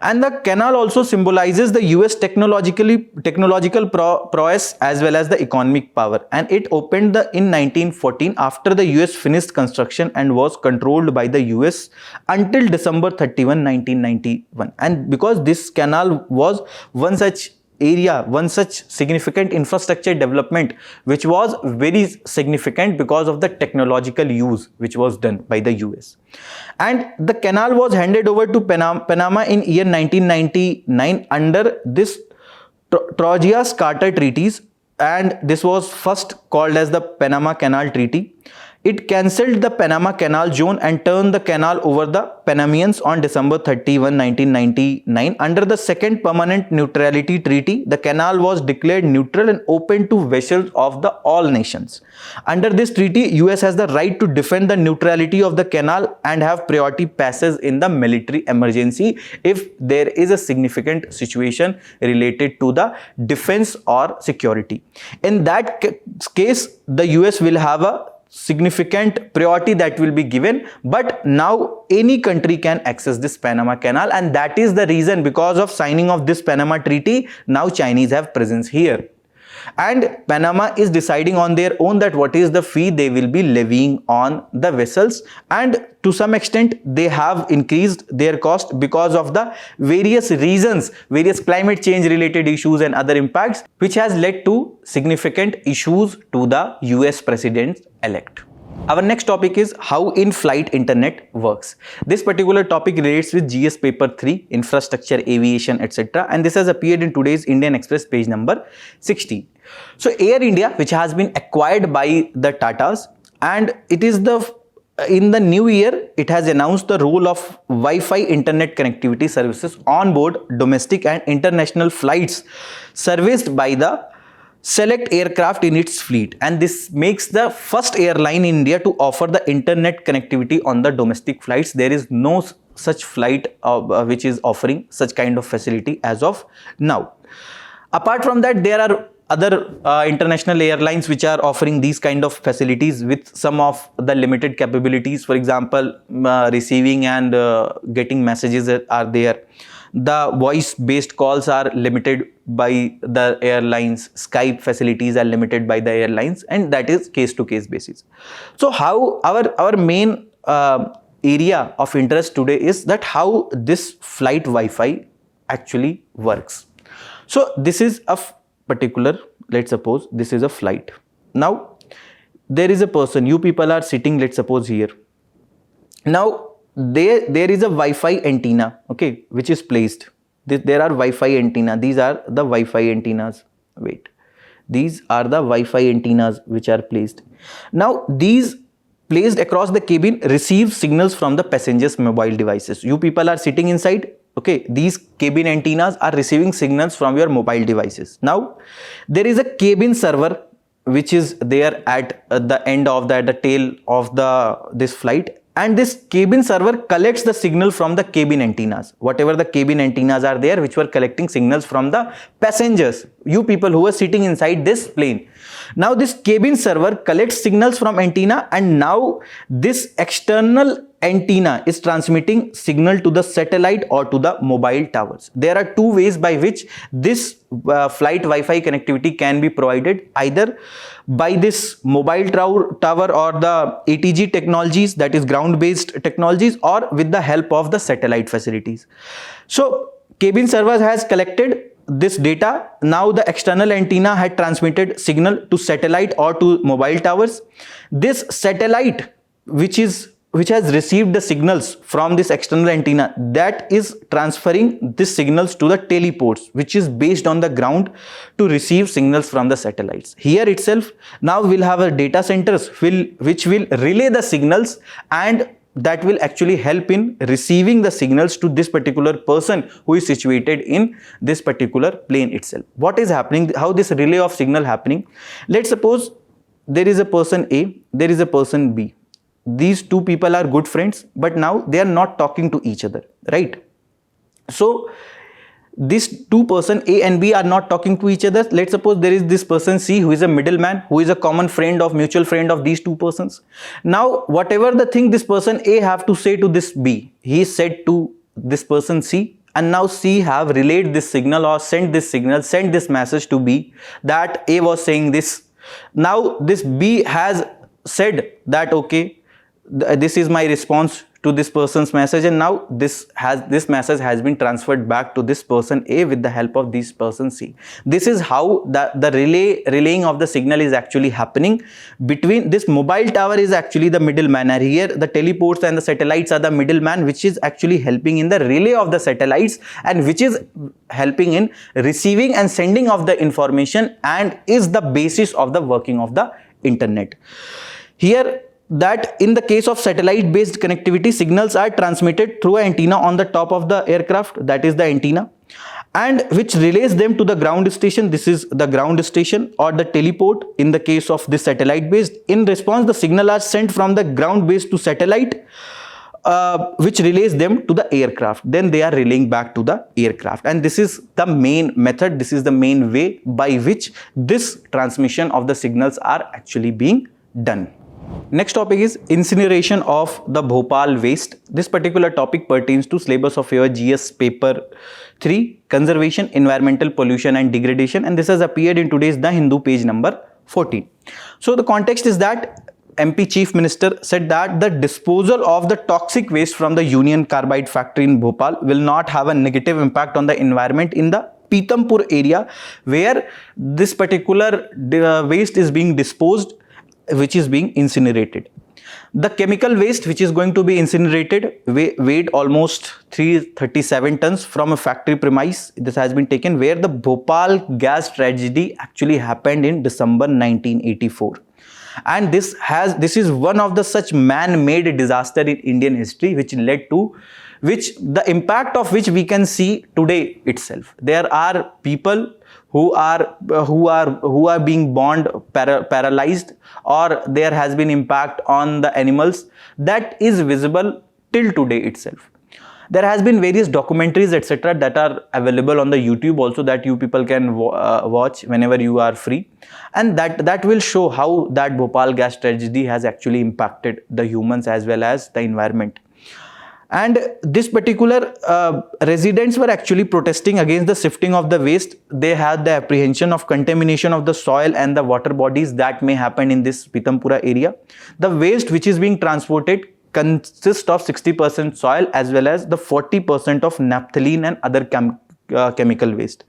And the canal also symbolizes the US technological prowess as well as the economic power. And it opened in 1914 after the US finished construction and was controlled by the US until December 31, 1991. And because this canal was one such area, one such significant infrastructure development which was very significant because of the technological use which was done by the US. And the canal was handed over to Panama in year 1999 under this Trojas-Carter treaties, and this was first called as the Panama Canal Treaty. It cancelled the Panama Canal zone and turned the canal over the Panamanians on December 31, 1999. Under the Second Permanent Neutrality Treaty, the canal was declared neutral and open to vessels of all nations. Under this treaty, US has the right to defend the neutrality of the canal and have priority passes in the military emergency if there is a significant situation related to the defense or security. In that case, the US will have a significant priority that will be given, but now any country can access this Panama Canal, and that is the reason, because of signing of this Panama Treaty, now Chinese have presence here. And Panama is deciding on their own that what is the fee they will be levying on the vessels, and to some extent they have increased their cost because of the various reasons, various climate change related issues and other impacts, which has led to significant issues to the US President-elect. Our next topic is how in-flight internet works. This particular topic relates with GS paper 3, infrastructure, aviation, etc. And this has appeared in today's Indian Express page number 16. So Air India, which has been acquired by the Tatas, and it is the in the new year, it has announced the role of Wi-Fi internet connectivity services on board domestic and international flights serviced by the select aircraft in its fleet, and this makes the first airline in India to offer the internet connectivity on the domestic flights. There is no such flight which is offering such kind of facility as of now. Apart from that, there are other international airlines which are offering these kind of facilities with some of the limited capabilities. For example, receiving and getting messages are there. The voice based calls are limited by the airlines. Skype facilities are limited by the airlines, and that is case to case basis. So how our main area of interest today is that how this flight Wi-Fi actually works. So this is a particular, let's suppose this is a flight. Now there is a person, you people are sitting, let's suppose here. Now there is a Wi-Fi antenna, okay, which is placed. There are Wi-Fi antenna. These are the Wi-Fi antennas. Wait, these are the Wi-Fi antennas which are placed. Now these placed across the cabin receive signals from the passengers' mobile devices. You people are sitting inside. Okay, these cabin antennas are receiving signals from your mobile devices. Now there is a cabin server which is there at the end of the tail of this flight, and this cabin server collects the signal from the cabin antennas. Whatever the cabin antennas are there which were collecting signals from the passengers, you people who are sitting inside this plane. Now this cabin server collects signals from antenna, and now this external antenna is transmitting signal to the satellite or to the mobile towers. There are two ways by which this flight Wi-Fi connectivity can be provided, either by this mobile tower or the ATG technologies, that is ground based technologies, or with the help of the satellite facilities. So cabin server has collected this data. Now the external antenna had transmitted signal to satellite or to mobile towers. This satellite which has received the signals from this external antenna, that is transferring these signals to the teleports which is based on the ground to receive signals from the satellites. Here itself now we'll have a data centers which will relay the signals, and that will actually help in receiving the signals to this particular person who is situated in this particular plane itself. What is happening? How this relay of signal happening? Let's suppose there is a person A, there is a person B. These two people are good friends, but now they are not talking to each other, right? So these two person A and B are not talking to each other. Let's suppose there is this person C who is a middleman, who is a common friend of mutual friend of these two persons. Now whatever the thing this person A have to say to this B, he said to this person C, and now C have relayed this signal or sent this message to B that A was saying this. Now this B has said that okay, this is my response to this person's message, and now this message has been transferred back to this person A with the help of this person C. This is how the relaying of the signal is actually happening. Between this mobile tower is actually the middleman, and here the teleports and the satellites are the middleman, which is actually helping in the relay of the satellites, and which is helping in receiving and sending of the information, and is the basis of the working of the internet. Here, that in the case of satellite based connectivity, signals are transmitted through an antenna on the top of the aircraft, that is the antenna, and which relays them to the ground station. This is the ground station or the teleport in the case of this satellite based. In response, the signal are sent from the ground base to satellite, which relays them to the aircraft. Then they are relaying back to the aircraft, and this is the main method, this is the main way by which this transmission of the signals are actually being done. Next topic is incineration of the Bhopal waste. This particular topic pertains to syllabus of your GS paper 3, conservation, environmental pollution and degradation, and this has appeared in today's The Hindu page number 14. So the context is that MP Chief Minister said that the disposal of the toxic waste from the Union Carbide factory in Bhopal will not have a negative impact on the environment in the Pitampur area where this particular waste is being disposed, which is being incinerated. The chemical waste which is going to be incinerated weighed almost 337 tons from a factory premise. This has been taken where the Bhopal gas tragedy actually happened in December 1984. and this is one of the such man-made disaster in Indian history which led to the impact of which we can see today itself. There are people who are being born paralyzed, or there has been impact on the animals that is visible till today itself. There has been various documentaries etc. that are available on the YouTube also, that you people can watch whenever you are free, and that will show how that Bhopal gas tragedy has actually impacted the humans as well as the environment. And this particular residents were actually protesting against the shifting of the waste. They had the apprehension of contamination of the soil and the water bodies that may happen in this Pitampura area. The waste which is being transported consists of 60% soil as well as the 40% of naphthalene and other chemical waste.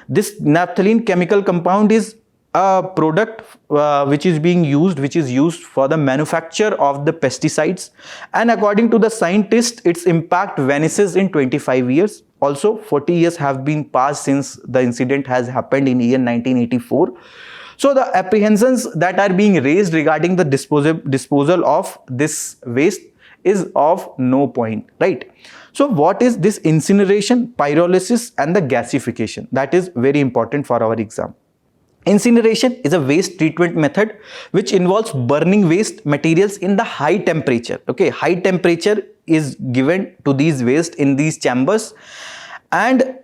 This naphthalene chemical compound is a product which is used for the manufacture of the pesticides, and according to the scientists, its impact vanishes in 25 years. Also, 40 years have been passed since the incident has happened in year 1984. So the apprehensions that are being raised regarding the disposal of this waste is of no point, right? So what is this incineration, pyrolysis and the gasification? That is very important for our exam. Incineration is a waste treatment method which involves burning waste materials in the high temperature. Okay, high temperature is given to these waste in these chambers, and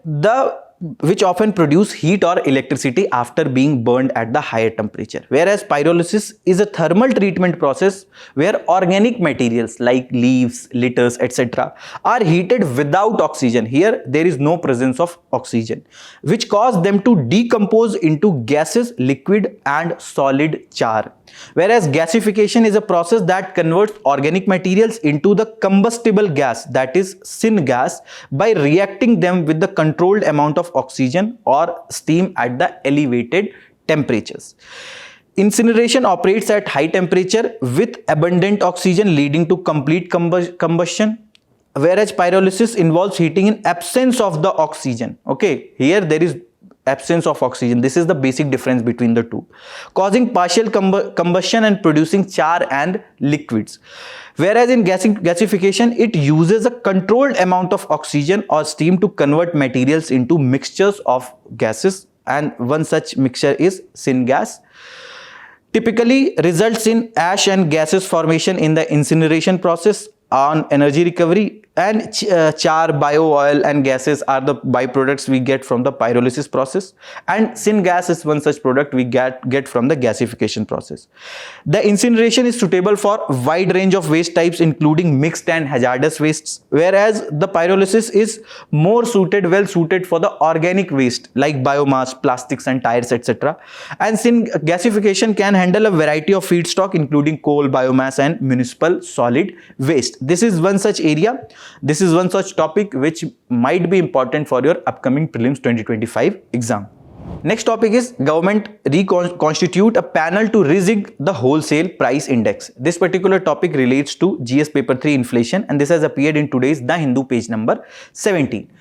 which often produce heat or electricity after being burned at the higher temperature. Whereas pyrolysis is a thermal treatment process where organic materials like leaves, litters, etc. are heated without oxygen. Here there is no presence of oxygen, which cause them to decompose into gases, liquid and solid char. Whereas gasification is a process that converts organic materials into the combustible gas, that is syngas, by reacting them with the controlled amount of oxygen or steam at the elevated temperatures. Incineration operates at high temperature with abundant oxygen, leading to complete combustion. Whereas pyrolysis involves heating in absence of the oxygen. Okay, here there is absence of oxygen. This is the basic difference between the two, causing partial combustion and producing char and liquids. Whereas in gasification, it uses a controlled amount of oxygen or steam to convert materials into mixtures of gases, and one such mixture is syngas. Typically results in ash and gases formation in the incineration process. On energy recovery, and char, bio oil and gases are the byproducts we get from the pyrolysis process, and syngas is one such product we get from the gasification process. The incineration is suitable for wide range of waste types including mixed and hazardous wastes, whereas the pyrolysis is more well suited for the organic waste like biomass, plastics and tires, etc. And gasification can handle a variety of feedstock including coal, biomass and municipal solid waste. This is one such area. This is one such topic which might be important for your upcoming prelims 2025 exam. Next topic is government reconstitute a panel to rejig the wholesale price index. This particular topic relates to GS paper 3 inflation, and this has appeared in today's The Hindu page number 17.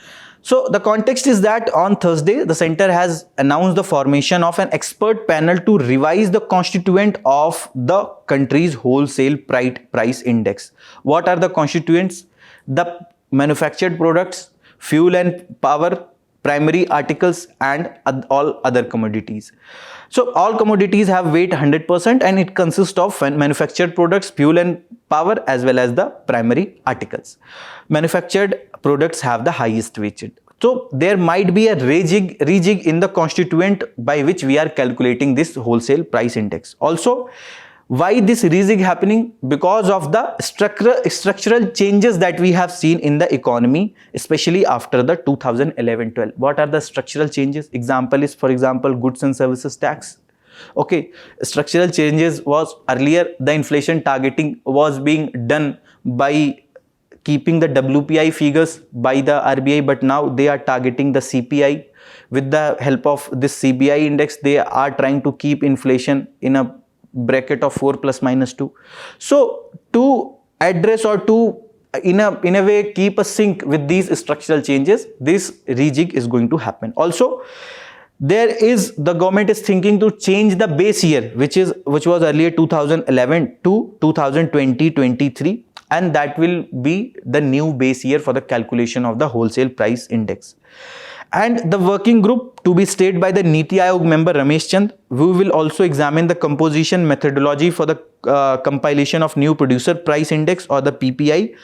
So the context is that on Thursday, the center has announced the formation of an expert panel to revise the constituent of the country's wholesale price index. What are the constituents? The manufactured products, fuel and power, primary articles and all other commodities. So all commodities have weight 100% and it consists of manufactured products, fuel and power as well as the primary articles. Manufactured products have the highest weighted. So there might be a rejig in the constituent by which we are calculating this wholesale price index. Also, why this rejig happening? Because of the structural changes that we have seen in the economy, especially after the 2011-12. What are the structural changes? Example is, for example, goods and services tax. Okay, structural changes was earlier the inflation targeting was being done by keeping the WPI figures by the RBI, but now they are targeting the CPI. With the help of this CBI index, they are trying to keep inflation in a bracket of 4 plus minus 2. So to address or to in a way keep a sync with these structural changes, this rejig is going to happen. Also, the government is thinking to change the base year, which was earlier 2011 to 2020-23, and that will be the new base year for the calculation of the wholesale price index. And the working group to be stayed by the Niti Aayog member Ramesh Chand, who will also examine the composition methodology for the compilation of new producer price index or the PPI.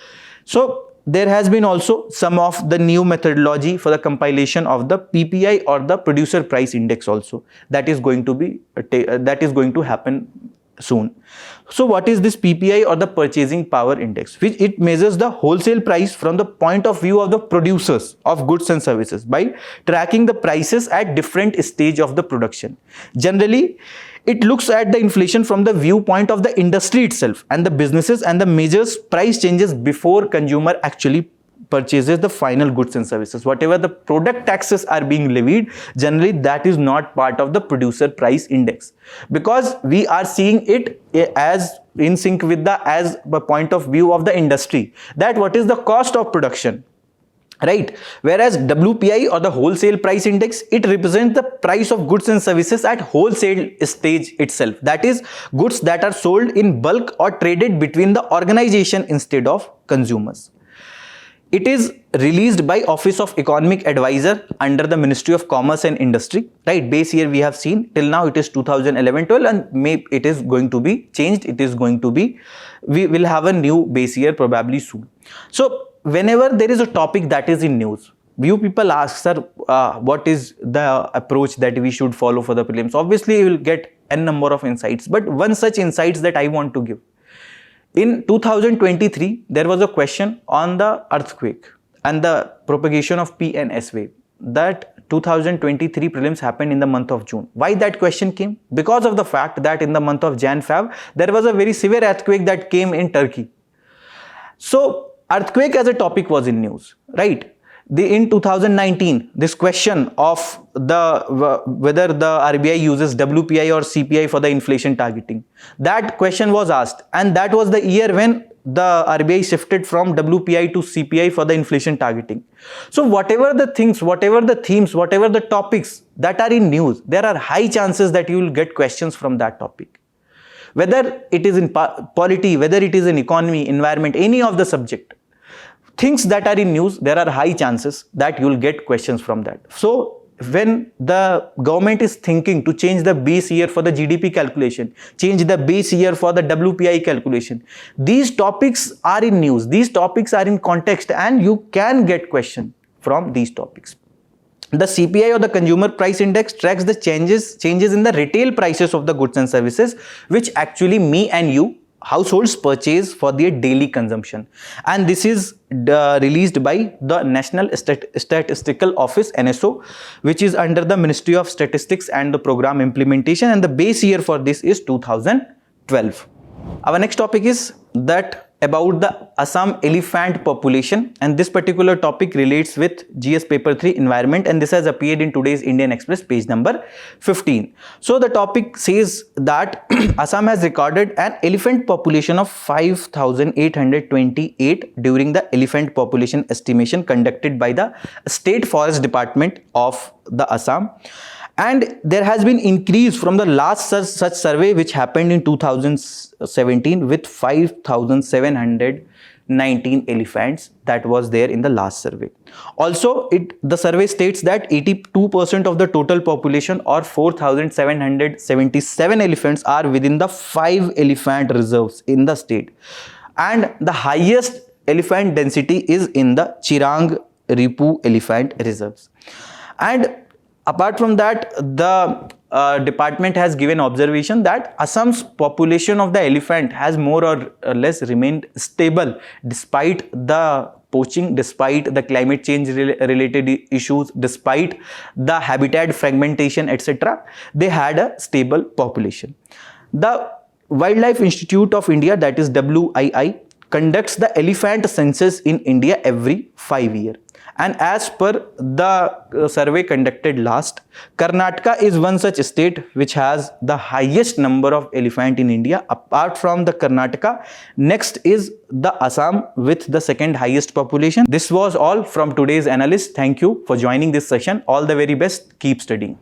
So there has been also some of the new methodology for the compilation of the PPI or the producer price index also, that is going to happen soon. So what is this PPI or the purchasing power index? Which it measures the wholesale price from the point of view of the producers of goods and services by tracking the prices at different stage of the production. Generally, it looks at the inflation from the viewpoint of the industry itself and the businesses, and the measures price changes before consumer actually purchases the final goods and services. Whatever the product taxes are being levied, generally that is not part of the producer price index, because we are seeing it as in sync with the point of view of the industry, that what is the cost of production, right? Whereas WPI or the wholesale price index, it represents the price of goods and services at wholesale stage itself, that is goods that are sold in bulk or traded between the organization instead of consumers. It is released by Office of Economic Advisor under the Ministry of Commerce and Industry, right? Base year we have seen till now it is 2011-12, and maybe it is going to be changed. We will have a new base year probably soon. So whenever there is a topic that is in news, you people ask, sir, what is the approach that we should follow for the prelims? Obviously, you will get n number of insights, but one such insights that I want to give. In 2023, there was a question on the earthquake and the propagation of P and S wave. That 2023 prelims happened in the month of June. Why that question came? Because of the fact that in the month of Jan-Feb, there was a very severe earthquake that came in Turkey. So earthquake as a topic was in news, right? In 2019, this question of whether the RBI uses WPI or CPI for the inflation targeting, that question was asked, and that was the year when the RBI shifted from WPI to CPI for the inflation targeting. So whatever the things, whatever the themes, whatever the topics that are in news, there are high chances that you will get questions from that topic. Whether it is in polity, whether it is in economy, environment, any of the subject, things that are in news, there are high chances that you will get questions from that. So when the government is thinking to change the base year for the GDP calculation, change the base year for the WPI calculation, these topics are in news, these topics are in context, and you can get question from these topics. The CPI or the consumer price index tracks the changes in the retail prices of the goods and services, which actually me and you households purchase for their daily consumption, and this is released by the National Statistical Office NSO, which is under the Ministry of Statistics and the Program Implementation, and the base year for this is 2012. Our next topic is that about the Assam elephant population, and this particular topic relates with GS paper 3 environment, and this has appeared in today's Indian Express page number 15. So the topic says that Assam has recorded an elephant population of 5,828 during the elephant population estimation conducted by the State Forest Department of the Assam. And there has been increase from the last such survey which happened in 2017 with 5,719 elephants that was there in the last survey. Also, the survey states that 82% of the total population or 4,777 elephants are within the 5 elephant reserves in the state. And the highest elephant density is in the Chirang Ripu elephant reserves. And apart from that, the department has given observation that Assam's population of the elephant has more or less remained stable despite the poaching, despite the climate change related issues, despite the habitat fragmentation, etc. They had a stable population. The Wildlife Institute of India, that is WII, conducts the elephant census in India every 5 years. And as per the survey conducted last, Karnataka is one such state which has the highest number of elephant in India. Apart from the Karnataka, next is the Assam with the second highest population. This was all from today's Analyst. Thank you for joining this session. All the very best. Keep studying.